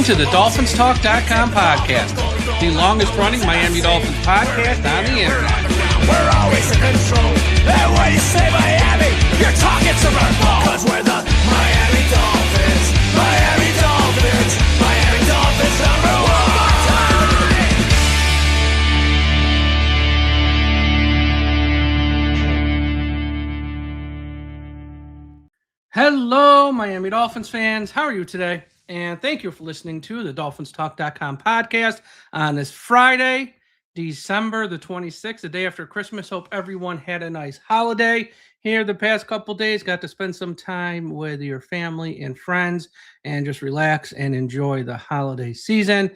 to the DolphinsTalk.com podcast, the longest-running Miami Dolphins podcast on the internet. We're always in control, and when you say Miami, you're talking to my ball. Cause we're the Miami Dolphins, Miami Dolphins, Miami Dolphins #1. Hello, Miami Dolphins fans. How are you today? And thank you for listening to the DolphinsTalk.com podcast on this Friday, December the 26th, the day after Christmas. Hope everyone had a nice holiday here the past couple days. Got to spend some time with your family and friends and just relax and enjoy the holiday season.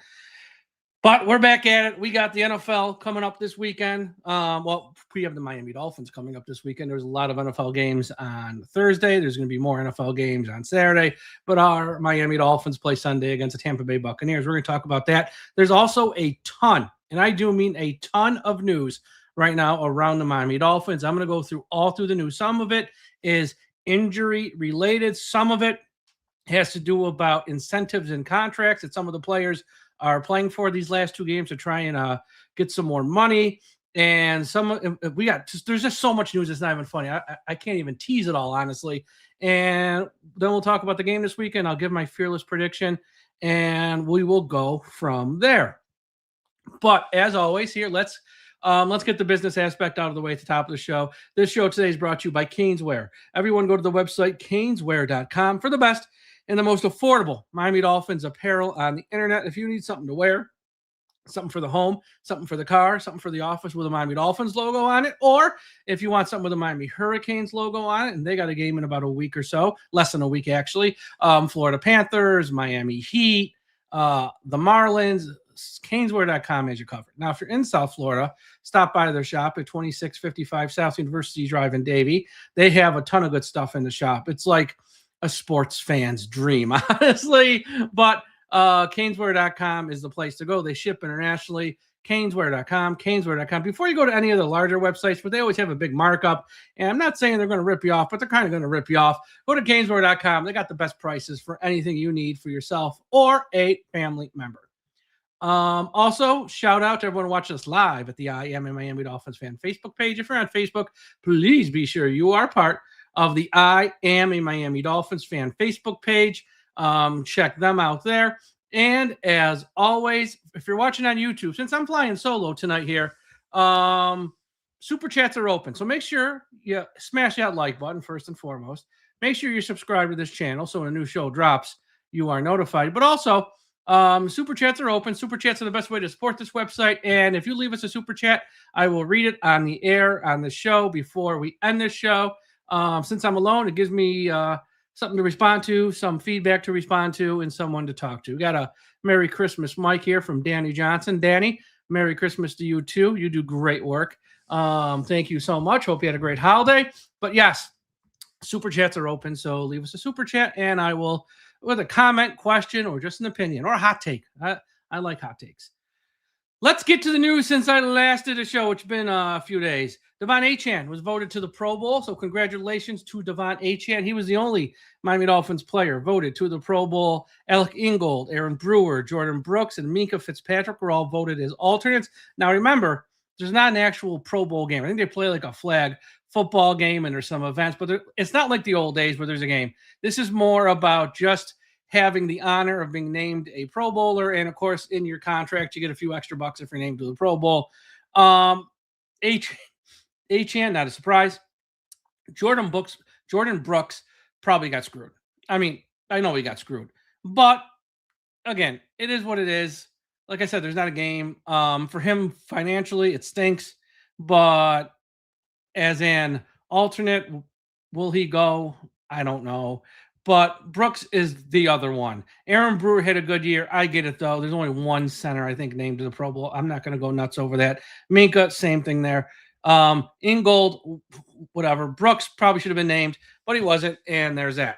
But we're back at it. We got the NFL coming up this weekend. We have the Miami Dolphins coming up this weekend. There's a lot of NFL games on Thursday. There's going to be more NFL games on Saturday. But our Miami Dolphins play Sunday against the Tampa Bay Buccaneers. We're going to talk about that. There's also a ton, and I do mean a ton of news right now around the Miami Dolphins. I'm going to go through all through the news. Some of it is injury related. Some of it has to do about incentives and contracts that some of the players are playing for these last two games to try and get some more money. And there's just so much news. It's not even funny. I can't even tease it all, honestly. And then we'll talk about the game this weekend. I'll give my fearless prediction and we will go from there. But as always here, let's get the business aspect out of the way at the top of the show. This show today is brought to you by Caneswear. Everyone go to the website caneswear.com for the best and the most affordable Miami Dolphins apparel on the internet. If you need something to wear, something for the home, something for the car, something for the office with a Miami Dolphins logo on it, or if you want something with a Miami Hurricanes logo on it, and they got a game in about a week or so, less than a week actually, Florida Panthers, Miami Heat, the Marlins, Caneswear.com has you covered. Now, if you're in South Florida, stop by their shop at 2655 South University Drive in Davie. They have a ton of good stuff in the shop. It's like a sports fan's dream, honestly. But Caneswear.com is the place to go. They ship internationally. Caneswear.com. Before you go to any of the larger websites, but they always have a big markup. And I'm not saying they're going to rip you off, but they're kind of going to rip you off. Go to Caneswear.com. They got the best prices for anything you need for yourself or a family member. Also, shout out to everyone watching us live at the I Am a Miami Dolphins fan Facebook page. If you're on Facebook, please be sure you are part of the I Am a Miami Dolphins fan Facebook page. Check them out there. And as always, if you're watching on YouTube, since I'm flying solo tonight here, super chats are open. So make sure you smash that like button first and foremost. Make sure you're subscribed to this channel so when a new show drops, you are notified. But also, super chats are open. Super chats are the best way to support this website. And if you leave us a super chat, I will read it on the air on the show before we end this show. Since I'm alone, it gives me something to respond to, some feedback to respond to, and someone to talk to. We got a Merry Christmas Mike here from Danny Johnson. Danny, Merry Christmas to you too. You do great work. Thank you so much. Hope you had a great holiday. But yes, super chats are open, so leave us a super chat, and I will, with a comment, question, or just an opinion, or a hot take. I like hot takes. Let's get to the news since I last did a show, which has been a few days. Devon Achane was voted to the Pro Bowl, so congratulations to Devon Achane. He was the only Miami Dolphins player voted to the Pro Bowl. Alec Ingold, Aaron Brewer, Jordan Brooks, and Minkah Fitzpatrick were all voted as alternates. Now, remember, there's not an actual Pro Bowl game. I think they play like a flag football game and there's some events, but it's not like the old days where there's a game. This is more about just having the honor of being named a Pro Bowler. And of course, in your contract, you get a few extra bucks if you're named to the Pro Bowl. Achane, not a surprise. Jordan Brooks probably got screwed. I mean, I know he got screwed. But again, it is what it is. Like I said, there's not a game. For him, financially, it stinks. But as an alternate, will he go? I don't know. But Brooks is the other one. Aaron Brewer had a good year. I get it, though. There's only one center, I think, named to the Pro Bowl. I'm not going to go nuts over that. Minkah, same thing there. Ingold, whatever. Brooks probably should have been named, but he wasn't, and there's that.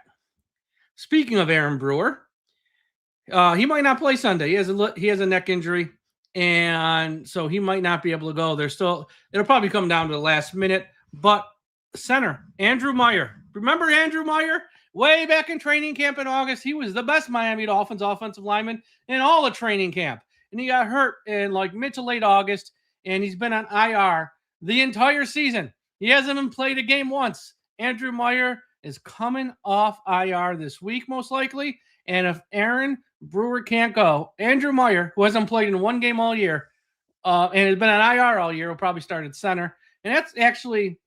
Speaking of Aaron Brewer, he might not play Sunday. He has a neck injury, and so he might not be able to go. It'll probably come down to the last minute. But center, Andrew Meyer. Remember Andrew Meyer? way back in training camp in August, he was the best Miami Dolphins offensive lineman in all of training camp. And he got hurt in like mid to late August, and he's been on IR the entire season. He hasn't even played a game once. Andrew Meyer is coming off IR this week, most likely. And if Aaron Brewer can't go, Andrew Meyer, who hasn't played in one game all year, and has been on IR all year, will probably start at center. And that's actually,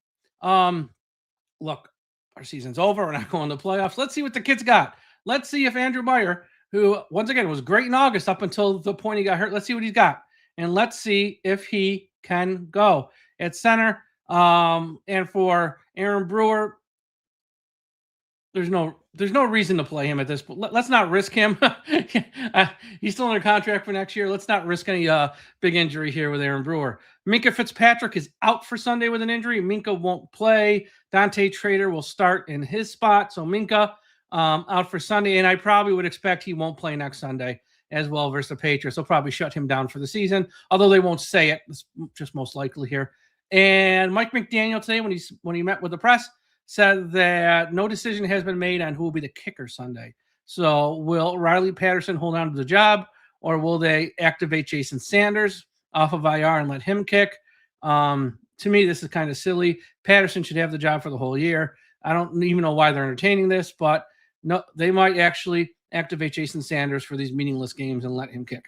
look, our season's over. We're not going to playoffs. Let's see what the kid's got. Let's see if Andrew Meyer, who, once again, was great in August up until the point he got hurt, let's see what he's got. And let's see if he can go at center. And for Aaron Brewer, there's no reason to play him at this point. Let's not risk him. He's still under contract for next year. Let's not risk any big injury here with Aaron Brewer. Minkah Fitzpatrick is out for Sunday with an injury. Minkah won't play. Dante Trader will start in his spot. So Minkah out for Sunday, and I probably would expect he won't play next Sunday as well versus the Patriots. They'll probably shut him down for the season, although they won't say it. It's just most likely here. And Mike McDaniel today, when he met with the press, said that no decision has been made on who will be the kicker Sunday. So will Riley Patterson hold on to the job, or will they activate Jason Sanders off of IR and let him kick? To me, this is kind of silly. Patterson should have the job for the whole year. I don't even know why they're entertaining this, but no, they might actually activate Jason Sanders for these meaningless games and let him kick.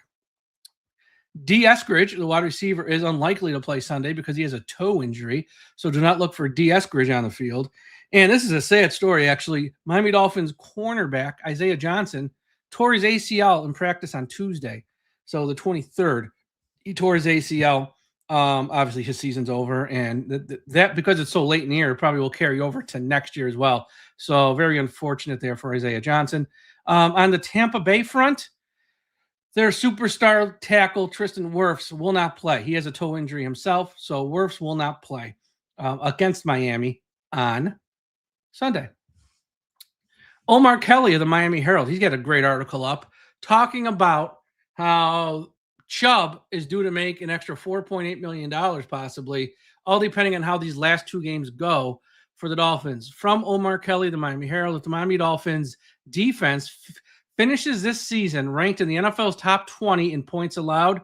D. Eskridge, the wide receiver, is unlikely to play Sunday because he has a toe injury. So do not look for D. Eskridge on the field. And this is a sad story, actually. Miami Dolphins cornerback Isaiah Johnson tore his ACL in practice on Tuesday. So the 23rd, he tore his ACL. Obviously, his season's over. And that because it's so late in the year, probably will carry over to next year as well. So very unfortunate there for Isaiah Johnson. On the Tampa Bay front, their superstar tackle, Tristan Wirfs, will not play. He has a toe injury himself, so Wirfs will not play against Miami on Sunday. Omar Kelly of the Miami Herald, he's got a great article up talking about how Chubb is due to make an extra $4.8 million possibly, all depending on how these last two games go for the Dolphins. From Omar Kelly, the Miami Herald, that the Miami Dolphins defense finishes this season ranked in the NFL's top 20 in points allowed,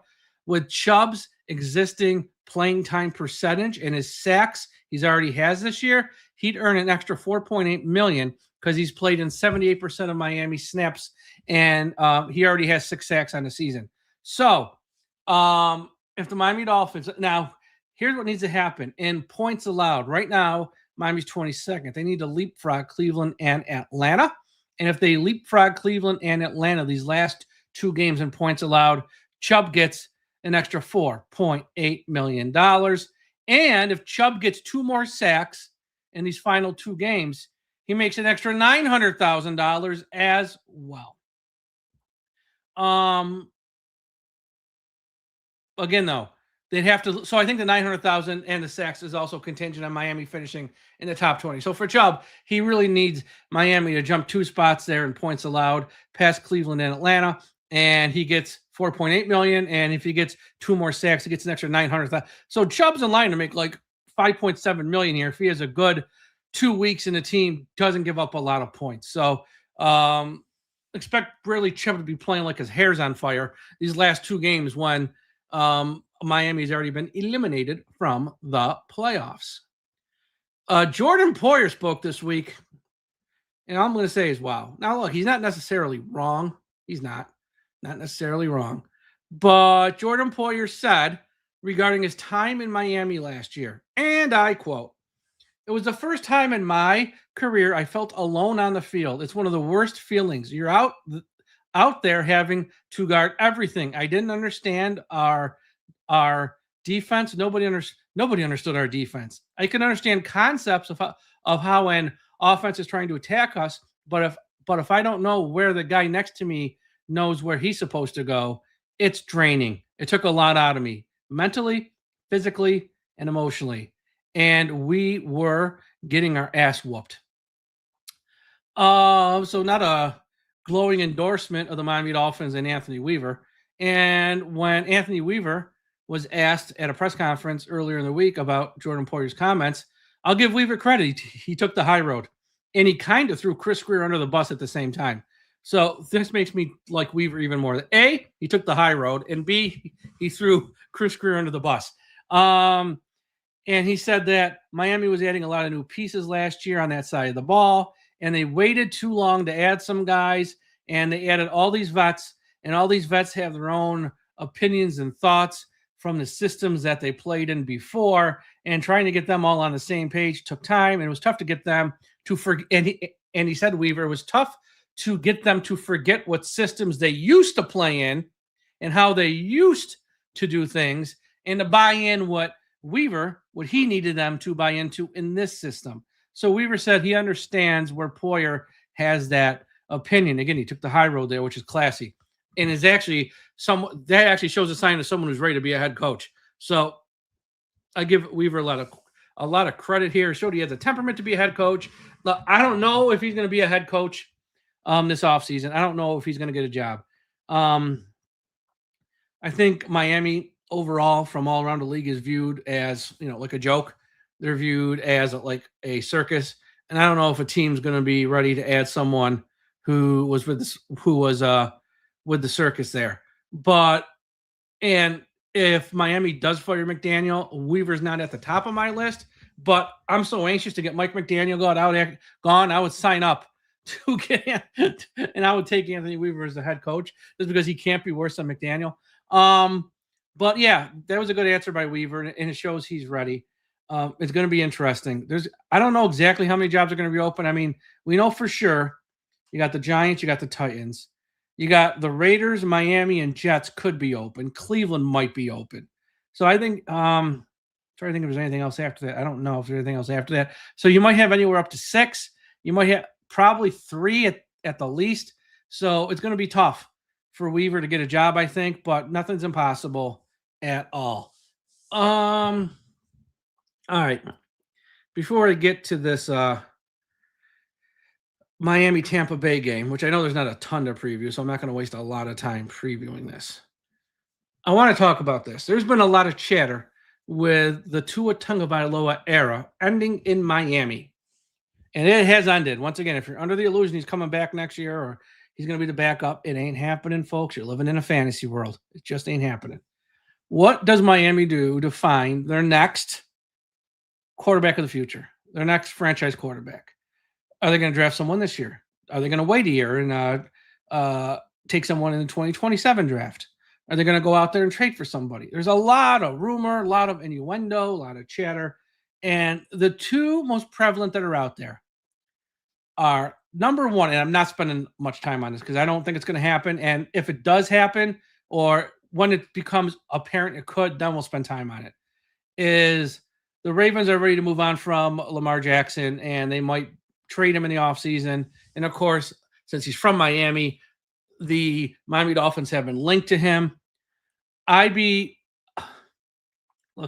with Chubb's existing playing time percentage and his sacks he's already has this year. He'd earn an extra $4.8 million because he's played in 78% of Miami snaps, and he already has 6 sacks on the season. So if the Miami Dolphins – now, here's what needs to happen. In points allowed, right now, Miami's 22nd. They need to leapfrog Cleveland and Atlanta. And if they leapfrog Cleveland and Atlanta these last two games in points allowed, Chubb gets an extra $4.8 million. And if Chubb gets 2 more sacks in these final 2 games, he makes an extra $900,000 as well. Again, though, they'd have to. So I think the $900,000 and the sacks is also contingent on Miami finishing in the top 20. So for Chubb, he really needs Miami to jump 2 spots there in points allowed past Cleveland and Atlanta, and he gets $4.8 million. And if he gets 2 more sacks, he gets an extra $900,000. So Chubb's in line to make like $5.7 million here if he has a good 2 weeks and the team doesn't give up a lot of points. So expect really Chubb to be playing like his hair's on fire these last 2 games when Miami's already been eliminated from the playoffs. Jordan Poyer spoke this week, and all I'm going to say is, wow. Now, look, he's not necessarily wrong. He's not necessarily wrong. But Jordan Poyer said regarding his time in Miami last year, and I quote, "It was the first time in my career I felt alone on the field. It's one of the worst feelings. You're out there having to guard everything. I didn't understand our defense. Nobody understood our defense. I can understand concepts of how an offense is trying to attack us, but if I don't know where the guy next to me knows where he's supposed to go, it's draining. It took a lot out of me, mentally, physically, and emotionally. And we were getting our ass whooped." So not a glowing endorsement of the Miami Dolphins and Anthony Weaver. And when Anthony Weaver was asked at a press conference earlier in the week about Jordan Poyer's comments, I'll give Weaver credit. He took the high road. and he kind of threw Chris Greer under the bus at the same time. So this makes me like Weaver even more. A, he took the high road, and B, he threw Chris Greer under the bus. And he said that Miami was adding a lot of new pieces last year on that side of the ball, and they waited too long to add some guys, and they added all these vets, and all these vets have their own opinions and thoughts from the systems that they played in before, and trying to get them all on the same page took time, and it was tough to get them to forget. And he said, Weaver, it was tough to get them to forget what systems they used to play in and how they used to do things, and to buy in what he needed them to buy into in this system. So Weaver said he understands where Poyer has that opinion. Again, he took the high road there, which is classy, and is actually that actually shows a sign of someone who's ready to be a head coach. So I give Weaver a lot of credit here. Showed he has a temperament to be a head coach. Look, I don't know if he's going to be a head coach this offseason. I don't know if he's going to get a job. I think Miami overall from all around the league is viewed as, like a joke. They're viewed as like a circus. And I don't know if a team's going to be ready to add someone who was with the circus there. And if Miami does fire McDaniel, Weaver's not at the top of my list, but I'm so anxious to get Mike McDaniel gone. I would sign up to get him, and I would take Anthony Weaver as the head coach just because he can't be worse than McDaniel. But yeah, that was a good answer by Weaver, and it shows he's ready. It's going to be interesting. I don't know exactly how many jobs are going to be open. I mean, we know for sure you got the Giants, you got the Titans, you got the Raiders, Miami, and Jets could be open. Cleveland might be open. So I think, trying to think if there's anything else after that. I don't know if there's anything else after that. So you might have anywhere up to 6. You might have probably 3 at the least. So it's going to be tough for Weaver to get a job, I think, but nothing's impossible at all. All right. Before I get to this Miami Tampa Bay game, which I know there's not a ton to preview, so I'm not going to waste a lot of time previewing this. I want to talk about this. There's been a lot of chatter with the Tua Tagovailoa era ending in Miami. And it has ended. Once again, if you're under the illusion he's coming back next year or he's going to be the backup, it ain't happening, folks. You're living in a fantasy world. It just ain't happening. What does Miami do to find their next quarterback of the future, their next franchise quarterback? Are they going to draft someone this year? Are they going to wait a year and take someone in the 2027 draft? Are they going to go out there and trade for somebody? There's a lot of rumor, a lot of innuendo, a lot of chatter. And the two most prevalent that are out there are, number one, and I'm not spending much time on this because I don't think it's going to happen. And if it does happen, or when it becomes apparent it could, then we'll spend time on it, is the Ravens are ready to move on from Lamar Jackson, and they might trade him in the offseason. And, of course, since he's from Miami, the Miami Dolphins have been linked to him. Look,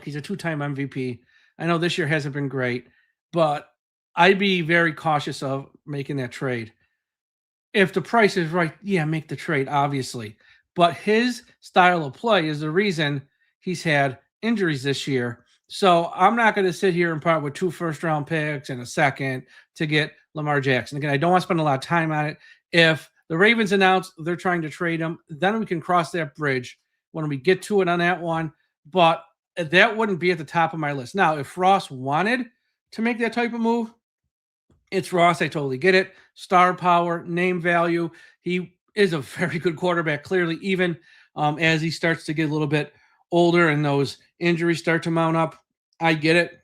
he's a 2-time MVP. I know this year hasn't been great, but I'd be very cautious of making that trade. If the price is right, yeah, make the trade, obviously. But his style of play is the reason he's had injuries this year. So I'm not going to sit here and part with 2 first-round picks and a second to get Lamar Jackson. Again, I don't want to spend a lot of time on it. If the Ravens announce they're trying to trade him, then we can cross that bridge when we get to it on that one. But that wouldn't be at the top of my list. Now, if Ross wanted to make that type of move, it's Ross. I totally get it. Star power, name value. He is a very good quarterback, clearly, even as he starts to get a little bit older and those injuries start to mount up. I get it.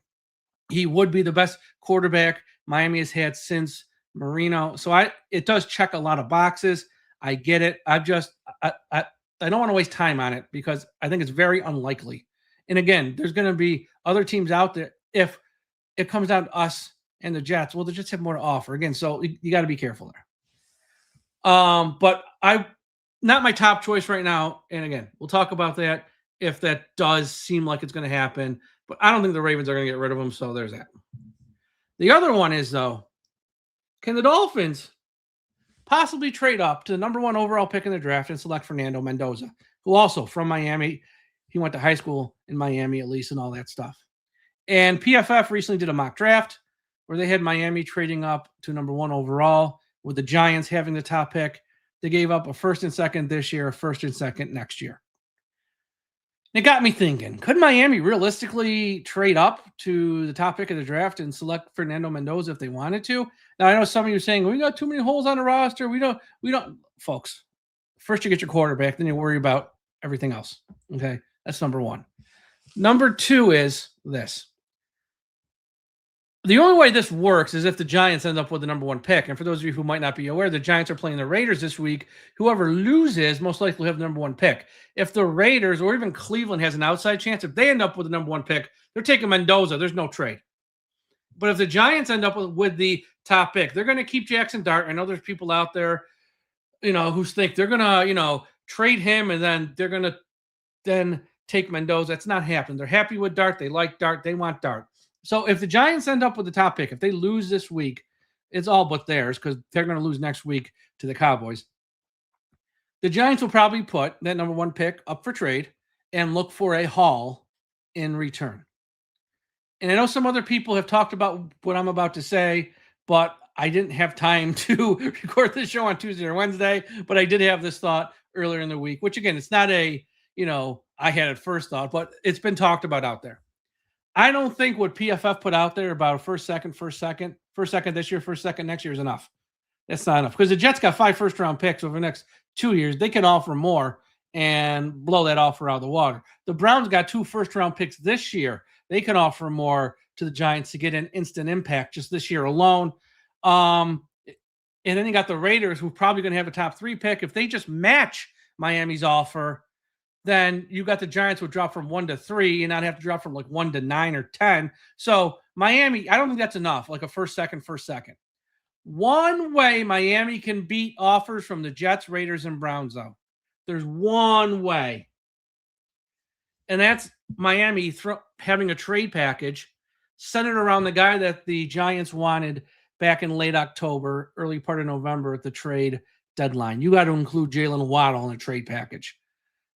He would be the best quarterback Miami has had since Marino. So it does check a lot of boxes. I get it. I don't want to waste time on it because I think it's very unlikely. And again, there's going to be other teams out there. If it comes down to us and the Jets, well, the Jets have more to offer. Again, so you got to be careful there. But not my top choice right now. And again, we'll talk about that if that does seem like it's going to happen. But I don't think the Ravens are going to get rid of him, so there's that. The other one is, though, can the Dolphins possibly trade up to the number 1 overall pick in the draft and select Fernando Mendoza, who also from Miami? He went to high school in Miami, at least, and all that stuff. And PFF recently did a mock draft where they had Miami trading up to number 1 overall, with the Giants having the top pick. They gave up a first and second this year, a first and second next year. It got me thinking, could Miami realistically trade up to the top pick of the draft and select Fernando Mendoza if they wanted to? Now, I know some of you are saying, we got too many holes on the roster. We don't, folks, first you get your quarterback, then you worry about everything else. Okay. That's number 1. Number 2 is this. The only way this works is if the Giants end up with the number 1 pick. And for those of you who might not be aware, the Giants are playing the Raiders this week. Whoever loses most likely will have the number 1 pick. If the Raiders or even Cleveland has an outside chance, if they end up with the number 1 pick, they're taking Mendoza. There's no trade. But if the Giants end up with the top pick, they're going to keep Jackson Dart. I know there's people out there, who think they're going to, trade him and then they're going to then take Mendoza. That's not happening. They're happy with Dart. They like Dart. They want Dart. So if the Giants end up with the top pick, if they lose this week, it's all but theirs because they're going to lose next week to the Cowboys. The Giants will probably put that number 1 pick up for trade and look for a haul in return. And I know some other people have talked about what I'm about to say, but I didn't have time to record this show on Tuesday or Wednesday, but I did have this thought earlier in the week, which again, it's not I had at first thought, but it's been talked about out there. I don't think what PFF put out there about a first second this year, first second next year is enough. That's not enough because the Jets got 5 first-round picks over the next 2 years. They can offer more and blow that offer out of the water. The Browns got 2 first-round picks this year. They can offer more to the Giants to get an instant impact just this year alone. And then you got the Raiders, who are probably going to have a top 3 pick. If they just match Miami's offer, then you got the Giants would drop from 1 to 3 and not have to drop from like 1 to 9 or 10. So Miami, I don't think that's enough, like a first second. One way Miami can beat offers from the Jets, Raiders, and Browns, though. There's one way. And that's Miami having a trade package centered around the guy that the Giants wanted back in late October, early part of November at the trade deadline. You got to include Jalen Waddle in a trade package.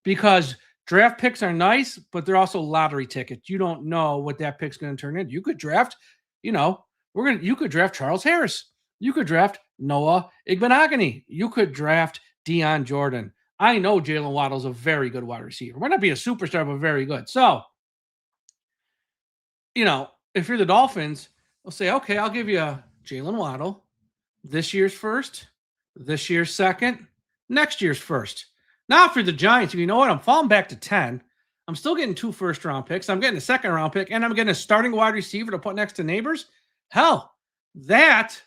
Because draft picks are nice, but they're also lottery tickets. You don't know what that pick's going to turn into. You could draft, you could draft Charles Harris. You could draft Noah Igbenogany. You could draft Deion Jordan. I know Jalen Waddle's a very good wide receiver. Might not be a superstar, but very good. So, if you're the Dolphins, they'll say, okay, I'll give you Jalen Waddle, this year's first, this year's second, next year's first. Now, for the Giants, you know what? I'm falling back to 10. I'm still getting 2 first-round picks. I'm getting a second-round pick, and I'm getting a starting wide receiver to put next to Neighbors. Hell, that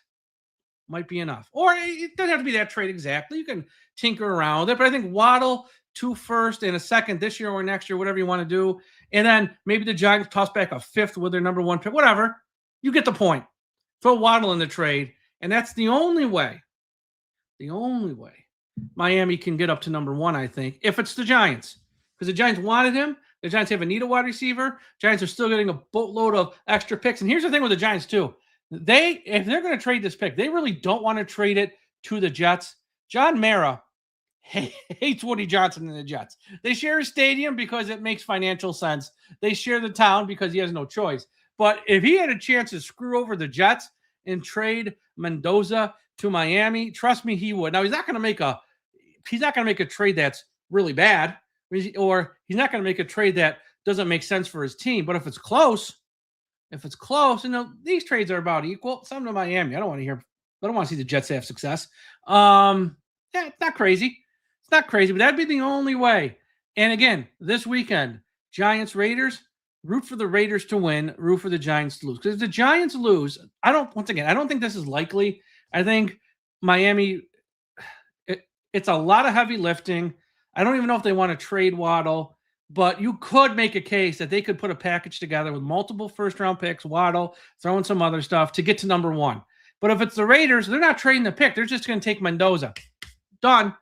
might be enough. Or it doesn't have to be that trade exactly. You can tinker around with it. But I think Waddle, 2 first and a second this year or next year, whatever you want to do. And then maybe the Giants toss back a 5th with their number 1 pick. Whatever. You get the point. Throw Waddle in the trade. And that's the only way Miami can get up to number 1, I think, if it's the Giants. Because the Giants wanted him. The Giants have a need a wide receiver. Giants are still getting a boatload of extra picks. And here's the thing with the Giants, too. If they're going to trade this pick, they really don't want to trade it to the Jets. John Mara hates Woody Johnson and the Jets. They share a stadium because it makes financial sense. They share the town because he has no choice. But if he had a chance to screw over the Jets and trade Mendoza to Miami, trust me, he would. Now, he's not going to make a trade that's really bad, or he's not going to make a trade that doesn't make sense for his team. But if it's close, these trades are about equal. Some to Miami. I don't want to see the Jets have success. It's not crazy. It's not crazy, but that'd be the only way. And again, this weekend, Giants, Raiders, root for the Raiders to win, root for the Giants to lose. Because if the Giants lose, I don't think this is likely. I think Miami, it's a lot of heavy lifting. I don't even know if they want to trade Waddle, but you could make a case that they could put a package together with multiple first-round picks, Waddle, throwing some other stuff to get to number 1. But if it's the Raiders, they're not trading the pick. They're just going to take Mendoza. Done.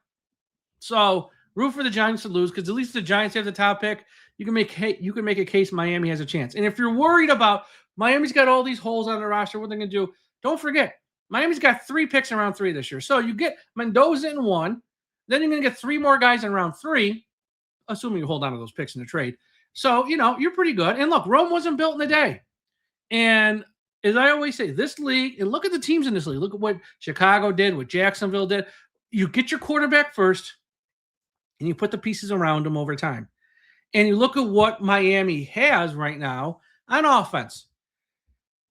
So root for the Giants to lose because at least the Giants have the top pick. You can make a case Miami has a chance. And if you're worried about Miami's got all these holes on the roster, what they're going to do, don't forget, Miami's got 3 picks in round 3 this year. So you get Mendoza in 1. Then you're going to get 3 more guys in round 3, assuming you hold on to those picks in the trade. So, you're pretty good. And look, Rome wasn't built in a day. And as I always say, this league, and look at the teams in this league. Look at what Chicago did, what Jacksonville did. You get your quarterback first, and you put the pieces around him over time. And you look at what Miami has right now on offense.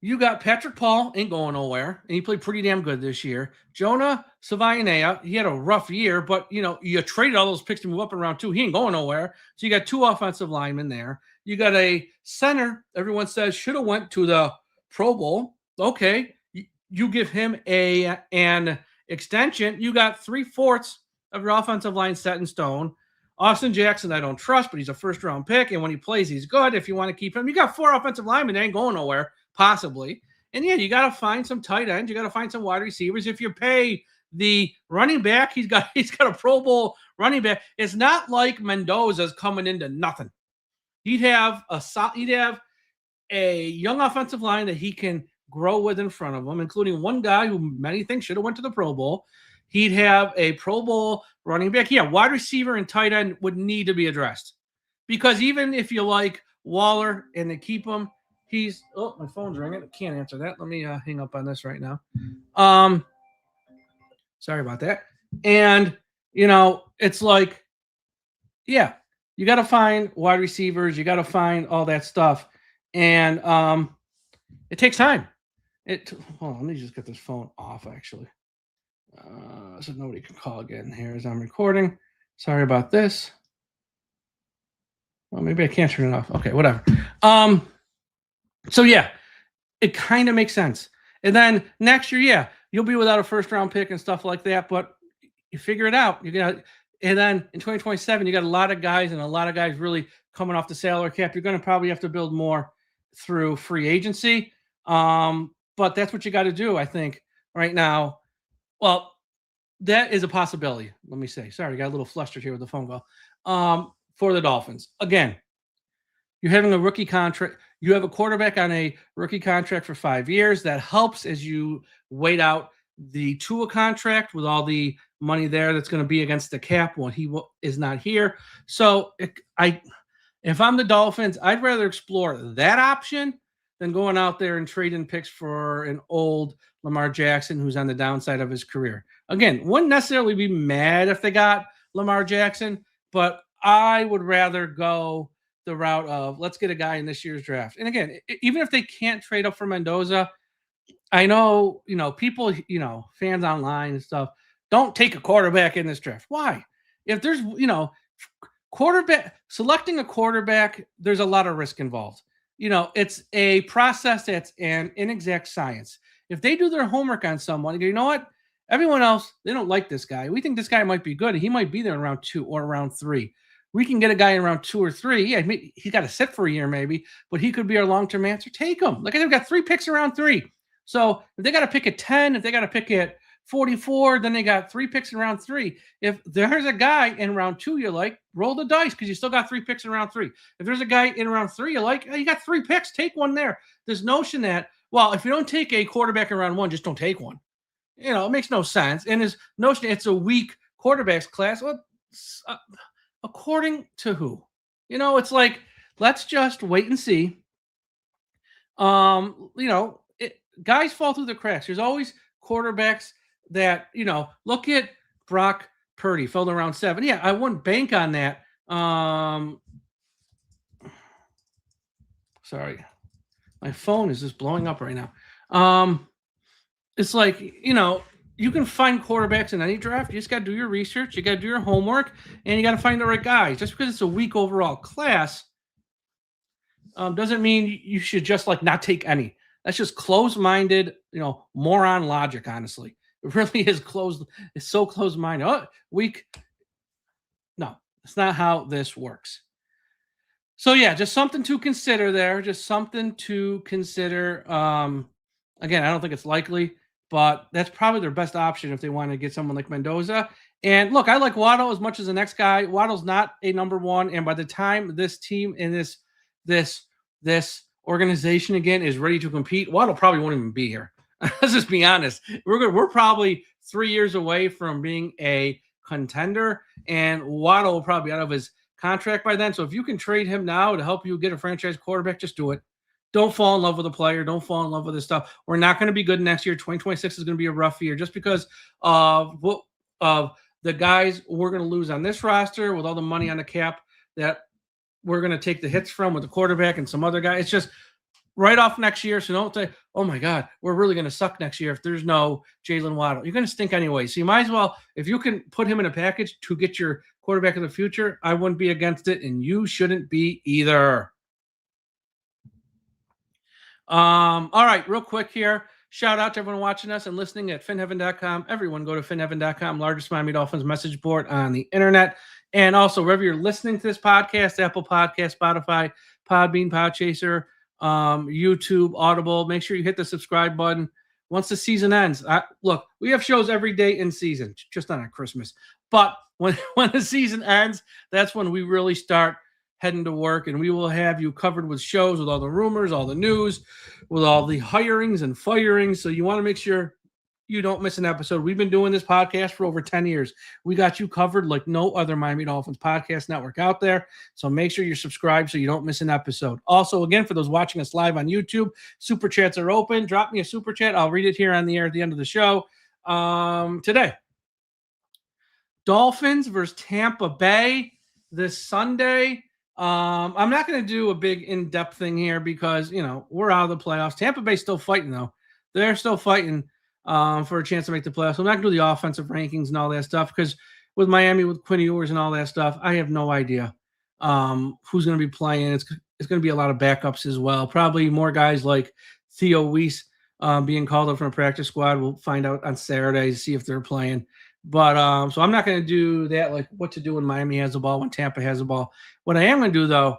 You got Patrick Paul, ain't going nowhere, and he played pretty damn good this year. Jonah Savaianea, he had a rough year, but you traded all those picks to move up in round 2. He ain't going nowhere. So you got 2 offensive linemen there. You got a center. Everyone says should have went to the Pro Bowl. Okay, you give him an extension. You got 3/4 of your offensive line set in stone. Austin Jackson, I don't trust, but he's a first-round pick, and when he plays, he's good. If you want to keep him, you got 4 offensive linemen. They ain't going nowhere. Possibly. And yeah, you got to find some tight ends. You got to find some wide receivers. If you pay the running back, he's got a Pro Bowl running back. It's not like Mendoza's coming into nothing. He'd have a young offensive line that he can grow with in front of him, including one guy who many think should have went to the Pro Bowl. He'd have a Pro Bowl running back. Yeah, wide receiver and tight end would need to be addressed. Because even if you like Waller and they keep him, my phone's ringing. I can't answer that. Let me hang up on this right now. Sorry about that. And, it's like, yeah, you got to find wide receivers. You got to find all that stuff. And it takes time. Hold on, let me just get this phone off, actually. So nobody can call again here as I'm recording. Sorry about this. Well, maybe I can't turn it off. Okay, whatever. So yeah, it kind of makes sense. And then next year, yeah, you'll be without a first-round pick and stuff like that, but you figure it out. And then in 2027, you got a lot of guys really coming off the salary cap. You're going to probably have to build more through free agency. But that's what you got to do, I think, right now. Well, that is a possibility. Let me say. Sorry, got a little flustered here with the phone call. For the Dolphins, again, you're having a rookie contract. You have a quarterback on a rookie contract for 5 years. That helps as you wait out the Tua contract with all the money there that's going to be against the cap when he is not here. So if I'm the Dolphins, I'd rather explore that option than going out there and trading picks for an old Lamar Jackson who's on the downside of his career. Again, wouldn't necessarily be mad if they got Lamar Jackson, but I would rather go the route of let's get a guy in this year's draft. And again, even if they can't trade up for Mendoza, I know, people, fans online and stuff, don't take a quarterback in this draft. Why? If there's, selecting a quarterback, there's a lot of risk involved. It's a process that's an inexact science. If they do their homework on someone, you know what? Everyone else, they don't like this guy. We think this guy might be good. He might be there in round 2 or round 3. We can get a guy in round 2 or 3. Yeah, he's got to sit for a year maybe, but he could be our long-term answer. Take him. Like I said, we've got 3 picks in round 3. So if they got to pick at 10, if they got to pick at 44, then they got 3 picks in round 3. If there's a guy in round 2 you like, roll the dice because you still got 3 picks in round 3. If there's a guy in round 3 you like, you got 3 picks, take one there. This notion that, well, if you don't take a quarterback in round 1, just don't take one. It makes no sense. And this notion it's a weak quarterbacks class, well, according to who? It's like, let's just wait and see. Guys fall through the cracks. There's always quarterbacks that, look at Brock Purdy, fell to round 7. Yeah, I wouldn't bank on that. Sorry. My phone is just blowing up right now. It's like, you can find quarterbacks in any draft. You just got to do your research. You got to do your homework, and you got to find the right guys. Just because it's a weak overall class doesn't mean you should just not take any. That's just closed-minded, moron logic, honestly. It really is closed. It's so closed-minded. Oh, weak. No, that's not how this works. So, yeah, just something to consider there. Just something to consider. Again, I don't think it's likely, but that's probably their best option if they want to get someone like Mendoza. And look, I like Waddle as much as the next guy. Waddle's not a number 1, and by the time this team and this organization again is ready to compete, Waddle probably won't even be here. Let's just be honest. We're probably 3 years away from being a contender, and Waddle will probably be out of his contract by then. So if you can trade him now to help you get a franchise quarterback, just do it. don't fall in love with a player. Don't fall in love with this stuff. We're not going to be good next year. 2026 is going to be a rough year just because of the guys we're going to lose on this roster with all the money on the cap that we're going to take the hits from with the quarterback and some other guy. It's just right off next year. So don't say, oh my God, we're really going to suck next year if there's no Jalen Waddle. You're going to stink anyway. So you might as well, if you can put him in a package to get your quarterback of the future, I wouldn't be against it, and you shouldn't be either. All right, real quick here. Shout out to everyone watching us and listening at finheaven.com. Everyone go to finheaven.com, largest Miami Dolphins message board on the internet. And also, wherever you're listening to this podcast, Apple Podcast, Spotify, Podbean, Podchaser, YouTube, Audible, make sure you hit the subscribe button. Once the season ends, look, we have shows every day in season, just not on Christmas. But when the season ends, that's when we really start heading to work, and we will have you covered with shows, with all the rumors, all the news, with all the hirings and firings. So you want to make sure you don't miss an episode. We've been doing this podcast for over 10 years. We got you covered like no other Miami Dolphins podcast network out there. So make sure you're subscribed so you don't miss an episode. Also, again, for those watching us live on YouTube, super chats are open. Drop me a super chat. I'll read it here on the air at the end of the show. Today, Dolphins versus Tampa Bay this Sunday. I'm not going to do a big in-depth thing here because, we're out of the playoffs. Tampa Bay's still fighting, though. They're still fighting for a chance to make the playoffs. I'm not going to do the offensive rankings and all that stuff because with Miami, with Quinn Ewers and all that stuff, I have no idea who's going to be playing. It's going to be a lot of backups as well. Probably more guys like Theo Weiss being called up from a practice squad. We'll find out on Saturday to see if they're playing. But so I'm not going to do that, like what to do when Miami has the ball, when Tampa has the ball. What I am going to do, though,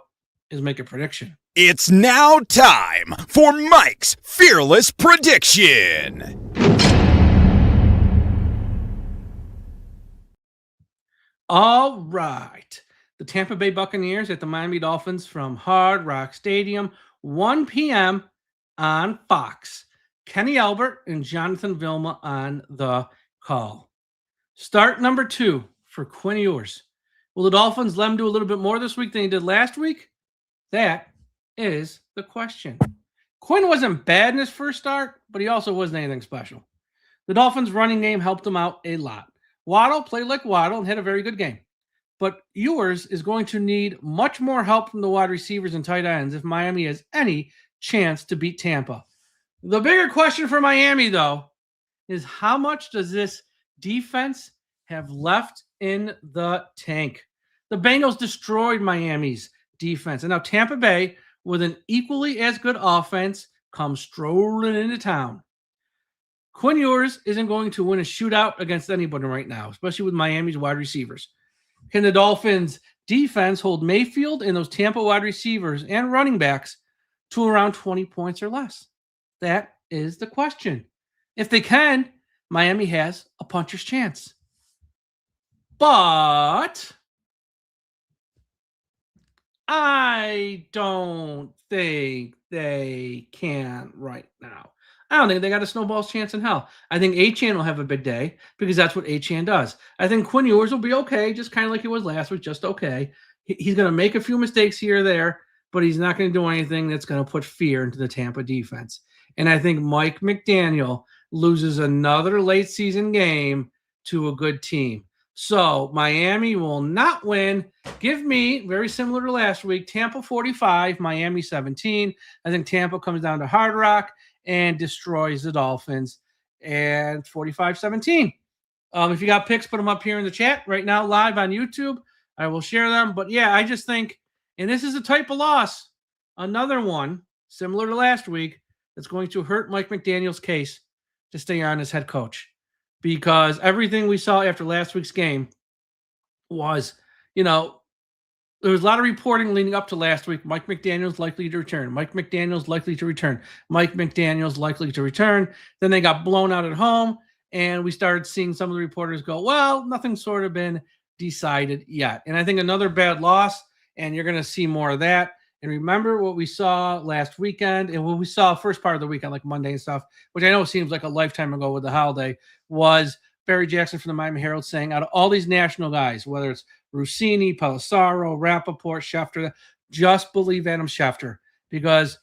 is make a prediction. It's now time for Mike's Fearless Prediction. All right. The Tampa Bay Buccaneers at the Miami Dolphins from Hard Rock Stadium, 1 p.m. on Fox. Kenny Albert and Jonathan Vilma on the call. Start number 2 for Quinn Ewers. Will the Dolphins let him do a little bit more this week than he did last week? That is the question. Quinn wasn't bad in his first start, but he also wasn't anything special. The Dolphins' running game helped him out a lot. Waddle played like Waddle and had a very good game. But Ewers is going to need much more help from the wide receivers and tight ends if Miami has any chance to beat Tampa. The bigger question for Miami, though, is how much does this defense have left in the tank? The Bengals destroyed Miami's defense. And now Tampa Bay, with an equally as good offense, comes strolling into town. Quinn Ewers isn't going to win a shootout against anybody right now, especially with Miami's wide receivers. Can the Dolphins' defense hold Mayfield and those Tampa wide receivers and running backs to around 20 points or less? That is the question. If they can, Miami has a puncher's chance. But I don't think they can right now. I don't think they got a snowball's chance in hell. I think Achane will have a big day because that's what Achane does. I think Quinn Ewers will be okay, just kind of like he was last week, just okay. He's going to make a few mistakes here or there, but he's not going to do anything that's going to put fear into the Tampa defense. And I think Mike McDaniel loses another late season game to a good team. So Miami will not win. Give me, very similar to last week, Tampa 45, Miami 17. I think Tampa comes down to Hard Rock and destroys the Dolphins and 45-17. If you got picks, put them up here in the chat right now, live on YouTube. I will share them. But yeah, I just think, and this is a type of loss, another one similar to last week that's going to hurt Mike McDaniel's case to stay on as head coach, because everything we saw after last week's game was, there was a lot of reporting leading up to last week. Mike McDaniel's likely to return. Mike McDaniel's likely to return. Mike McDaniel's likely to return. Then they got blown out at home, and we started seeing some of the reporters go, well, nothing's sort of been decided yet. And I think another bad loss, and you're going to see more of that. And remember what we saw last weekend and what we saw first part of the weekend, like Monday and stuff, which I know seems like a lifetime ago with the holiday, was Barry Jackson from the Miami Herald saying out of all these national guys, whether it's Rossini, Pelissaro, Rappaport, Schefter, just believe Adam Schefter, because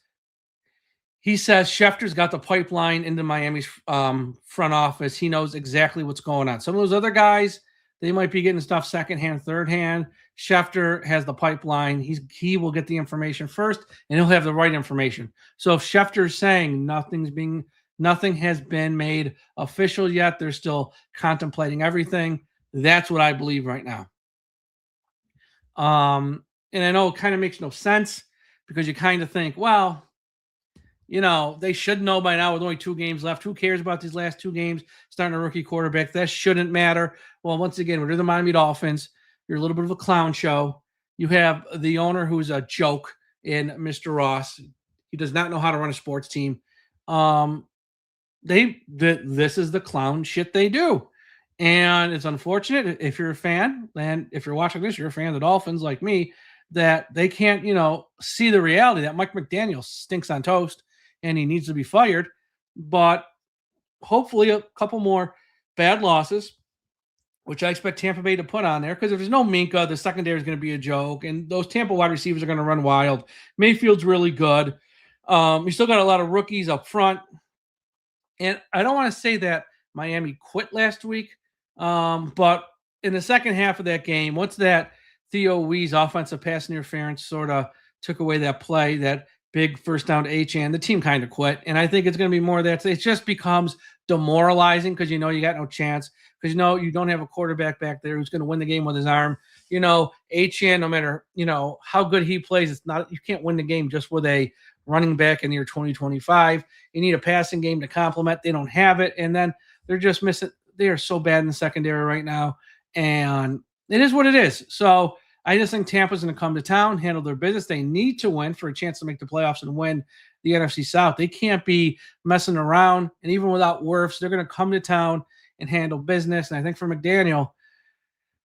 he says Schefter's got the pipeline into Miami's front office. He knows exactly what's going on. Some of those other guys, they might be getting stuff secondhand, third hand. Schefter has the pipeline. He will get the information first, and he'll have the right information. So if Schefter's saying nothing has been made official yet, they're still contemplating everything. That's what I believe right now. And I know it kind of makes no sense because you kind of think, well, they should know by now with only 2 games left. Who cares about these last 2 games starting a rookie quarterback? That shouldn't matter. Well, once again, we're the Miami Dolphins. You're a little bit of a clown show. You have the owner who's a joke in Mr. Ross. He does not know how to run a sports team. This is the clown shit they do. And it's unfortunate if you're a fan, and if you're watching this, you're a fan of the Dolphins like me, that they can't, see the reality that Mike McDaniel stinks on toast and he needs to be fired. But hopefully a couple more bad losses, which I expect Tampa Bay to put on there, because if there's no Minka, the secondary is going to be a joke, and those Tampa wide receivers are going to run wild. Mayfield's really good. We still got a lot of rookies up front. And I don't want to say that Miami quit last week, but in the second half of that game, once that Theo Wee's offensive pass interference sort of took away that play, that big first down to Achane, the team kind of quit. And I think it's going to be more of that. It just becomes demoralizing because you got no chance, because you don't have a quarterback back there who's going to win the game with his arm. Achane, no matter how good he plays, you can't win the game just with a running back in the year 2025. You need a passing game to complement. They don't have it, and then they're just missing. They are so bad in the secondary right now, and it is what it is. So I just think Tampa's going to come to town, handle their business. They need to win for a chance to make the playoffs and win the NFC South. They can't be messing around, and even without Wirfs, they're going to come to town and handle business. And I think for McDaniel,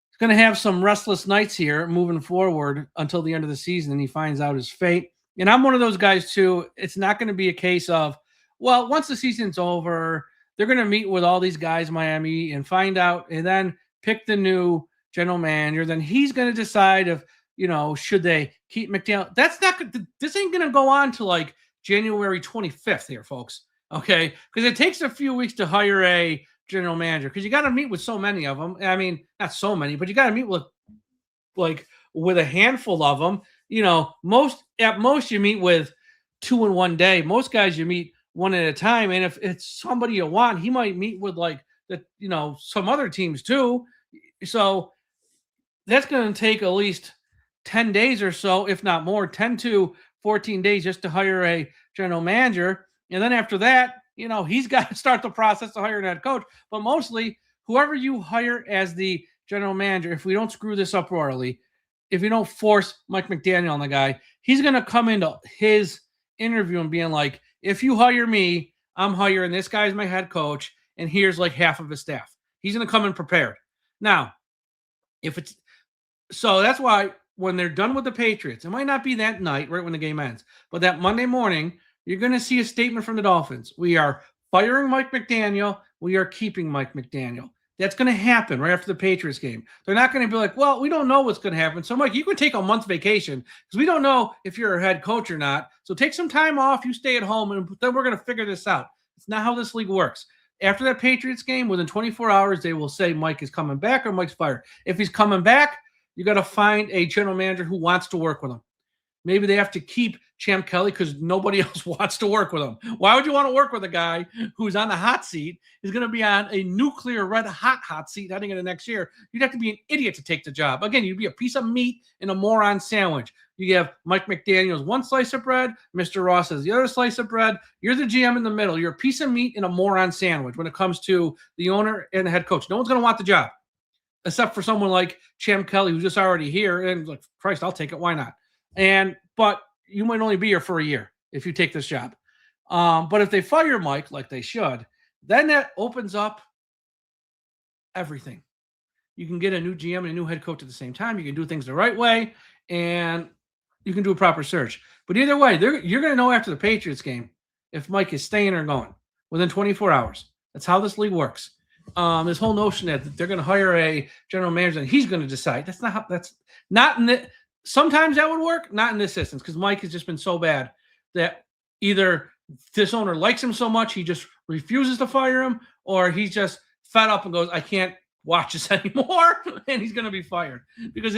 he's going to have some restless nights here moving forward until the end of the season, and he finds out his fate. And I'm one of those guys too. It's not going to be a case of, well, once the season's over, they're going to meet with all these guys in Miami and find out, and then pick the new general manager. Then he's going to decide if, should they keep McDaniel. This ain't going to go on to like January 25th here, folks. Okay. Because it takes a few weeks to hire a general manager, because you got to meet with so many of them. I mean, not so many, but you got to meet with a handful of them. At most you meet with 2 in one day. Most guys you meet one at a time. And if it's somebody you want, he might meet with some other teams too. So that's going to take at least 10 days or so, if not more, 10 to 14 days just to hire a general manager. And then after that, he's got to start the process to hire a head coach. But mostly, whoever you hire as the general manager, if we don't screw this up royally, if you don't force Mike McDaniel on the guy, he's going to come into his interview and being like, if you hire me, I'm hiring this guy as my head coach, and here's like half of his staff. He's going to come in prepared. Now, so that's why when they're done with the Patriots, it might not be that night, right when the game ends, but that Monday morning, you're going to see a statement from the Dolphins. We are firing Mike McDaniel. We are keeping Mike McDaniel. That's going to happen right after the Patriots game. They're not going to be like, well, we don't know what's going to happen. So, Mike, you can take a month's vacation because we don't know if you're a head coach or not. So take some time off. You stay at home, and then we're going to figure this out. It's not how this league works. After that Patriots game, within 24 hours, they will say Mike is coming back or Mike's fired. If he's coming back, you got to find a general manager who wants to work with him. Maybe they have to keep Champ Kelly because nobody else wants to work with him. Why would you want to work with a guy who's on the hot seat, is going to be on a nuclear red hot seat heading into next year? You'd have to be an idiot to take the job. Again, you'd be a piece of meat in a moron sandwich. You have Mike McDaniel's one slice of bread, Mr. Ross has the other slice of bread. You're the GM in the middle. You're a piece of meat in a moron sandwich when it comes to the owner and the head coach. No one's going to want the job, except for someone like Champ Kelly, who's just already here. And like, Christ, I'll take it. Why not? But you might only be here for a year if you take this job. But if they fire Mike, like they should, then that opens up everything. You can get a new GM and a new head coach at the same time. You can do things the right way, and you can do a proper search. But either way, you're going to know after the Patriots game if Mike is staying or going within 24 hours. That's how this league works. This whole notion that they're going to hire a general manager and he's going to decide. That's not in the. Sometimes that would work, not in this instance, because Mike has just been so bad that either this owner likes him so much he just refuses to fire him, or he's just fed up and goes, I can't watch this anymore, and he's going to be fired. Because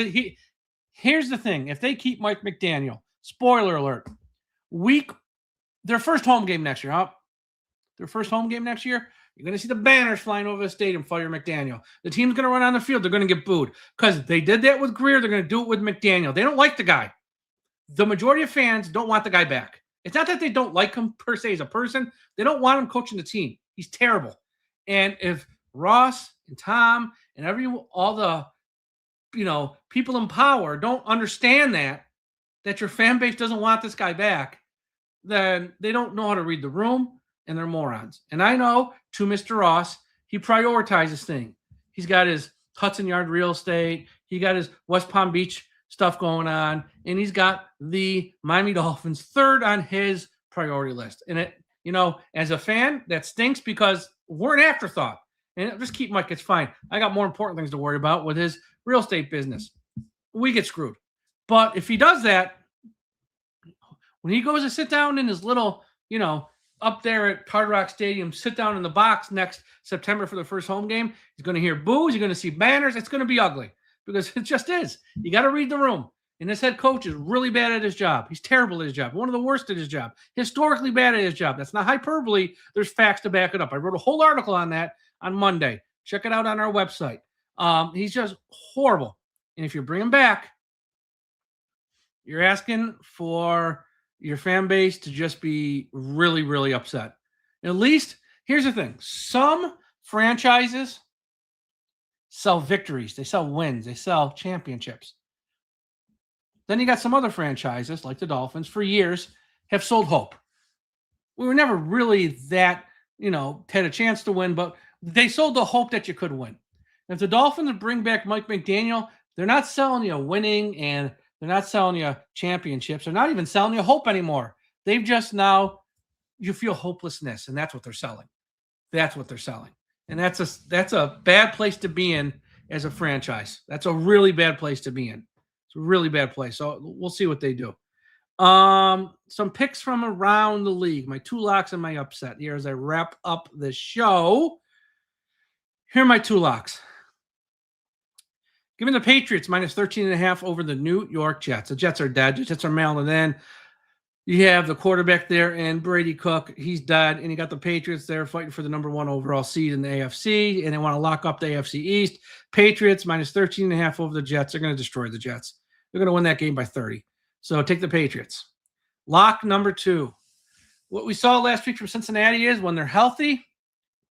here's the thing. If they keep Mike McDaniel, spoiler alert, their first home game next year, you're going to see the banners flying over the stadium, fire McDaniel. The team's going to run on the field. They're going to get booed because they did that with Greer. They're going to do it with McDaniel. They don't like the guy. The majority of fans don't want the guy back. It's not that they don't like him per se as a person. They don't want him coaching the team. He's terrible. And if Ross and Tom and all the people in power don't understand that your fan base doesn't want this guy back, then they don't know how to read the room, and they're morons. And I know, to Mr. Ross, he prioritizes things. He's got his Hudson Yard real estate. He got his West Palm Beach stuff going on, and he's got the Miami Dolphins third on his priority list. And as a fan, that stinks because we're an afterthought. And just keep Mike, it's fine. I got more important things to worry about with his real estate business. We get screwed. But if he does that, when he goes to sit down in his little, up there at Hard Rock Stadium, sit down in the box next September for the first home game, he's going to hear boos. You're going to see banners. It's going to be ugly because it just is. You got to read the room. And this head coach is really bad at his job. He's terrible at his job. One of the worst at his job. Historically bad at his job. That's not hyperbole. There's facts to back it up. I wrote a whole article on that on Monday. Check it out on our website. He's just horrible. And if you bring him back, you're asking for your fan base to just be really, really upset. At least, here's the thing. Some franchises sell victories. They sell wins. They sell championships. Then you got some other franchises, like the Dolphins, for years, have sold hope. We were never really that, had a chance to win, but they sold the hope that you could win. If the Dolphins bring back Mike McDaniel, they're not selling you winning and they're not selling you championships. They're not even selling you hope anymore. They've just now, you feel hopelessness, and that's what they're selling. That's what they're selling. And that's a bad place to be in as a franchise. That's a really bad place to be in. It's a really bad place. So we'll see what they do. Some picks from around the league. My two locks and my upset here as I wrap up the show. Here are my two locks. Give me the Patriots minus 13.5 over the New York Jets. The Jets are dead. The Jets are mailing in. You have the quarterback there and Brady Cook. He's dead. And you got the Patriots there fighting for the number 1 overall seed in the AFC. And they want to lock up the AFC East. Patriots minus 13.5 over the Jets. They're going to destroy the Jets. They're going to win that game by 30. So take the Patriots. Lock number 2. What we saw last week from Cincinnati is when they're healthy,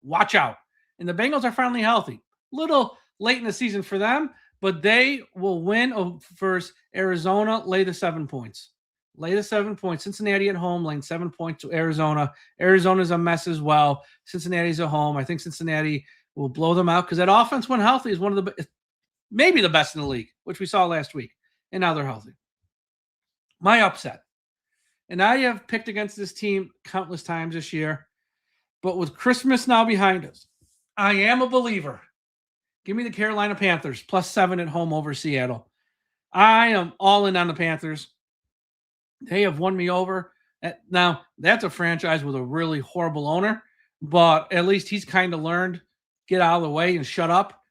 watch out. And the Bengals are finally healthy. Little late in the season for them, but they will win versus Arizona, lay the 7 points. Lay the 7 points. Cincinnati at home, laying 7 points to Arizona. Arizona's a mess as well. Cincinnati's at home. I think Cincinnati will blow them out because that offense, when healthy, is one of the maybe the best in the league, which we saw last week. And now they're healthy. My upset. And I have picked against this team countless times this year. But with Christmas now behind us, I am a believer. Give me the Carolina Panthers, plus 7 at home over Seattle. I am all in on the Panthers. They have won me over. Now, that's a franchise with a really horrible owner, but at least he's kind of learned, get out of the way and shut up.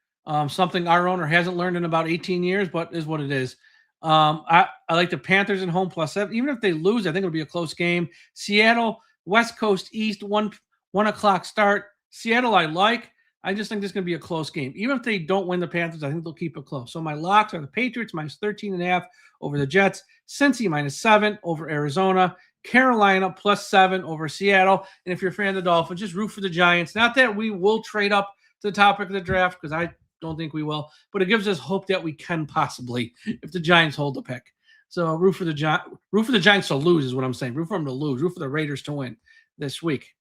Something our owner hasn't learned in about 18 years, but is what it is. I like the Panthers at home plus 7. Even if they lose, I think it'll be a close game. Seattle, West Coast East, 1 o'clock start. Seattle I like. I just think this is going to be a close game. Even if they don't win the Panthers, I think they'll keep it close. So my locks are the Patriots minus 13.5 over the Jets. Cincy minus 7 over Arizona. Carolina plus 7 over Seattle. And if you're a fan of the Dolphins, just root for the Giants. Not that we will trade up to the topic of the draft, because I don't think we will. But it gives us hope that we can possibly if the Giants hold the pick. So root for the Giants to lose is what I'm saying. Root for them to lose. Root for the Raiders to win this week.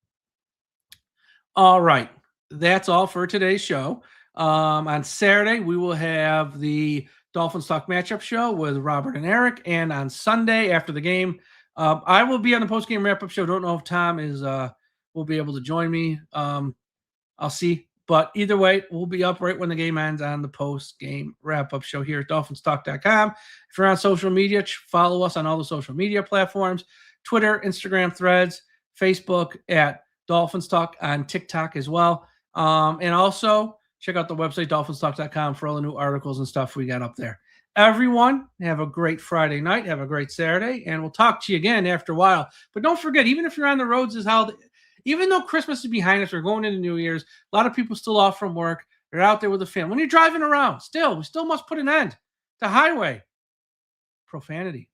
All right. That's all for today's show. On Saturday, we will have the Dolphins Talk matchup show with Robert and Eric. And on Sunday, after the game, I will be on the post-game wrap-up show. Don't know if Tom will be able to join me. I'll see. But either way, we'll be up right when the game ends on the post-game wrap-up show here at DolphinsTalk.com. If you're on social media, follow us on all the social media platforms, Twitter, Instagram, Threads, Facebook at Dolphins Talk, on TikTok as well. And also check out the website, DolphinsTalk.com, for all the new articles and stuff we got up there. Everyone, have a great Friday night. Have a great Saturday. And we'll talk to you again after a while. But don't forget, even if you're on the roads this holiday, even though Christmas is behind us, we're going into New Year's, a lot of people still off from work. They're out there with the family. When you're driving around, we still must put an end to highway profanity.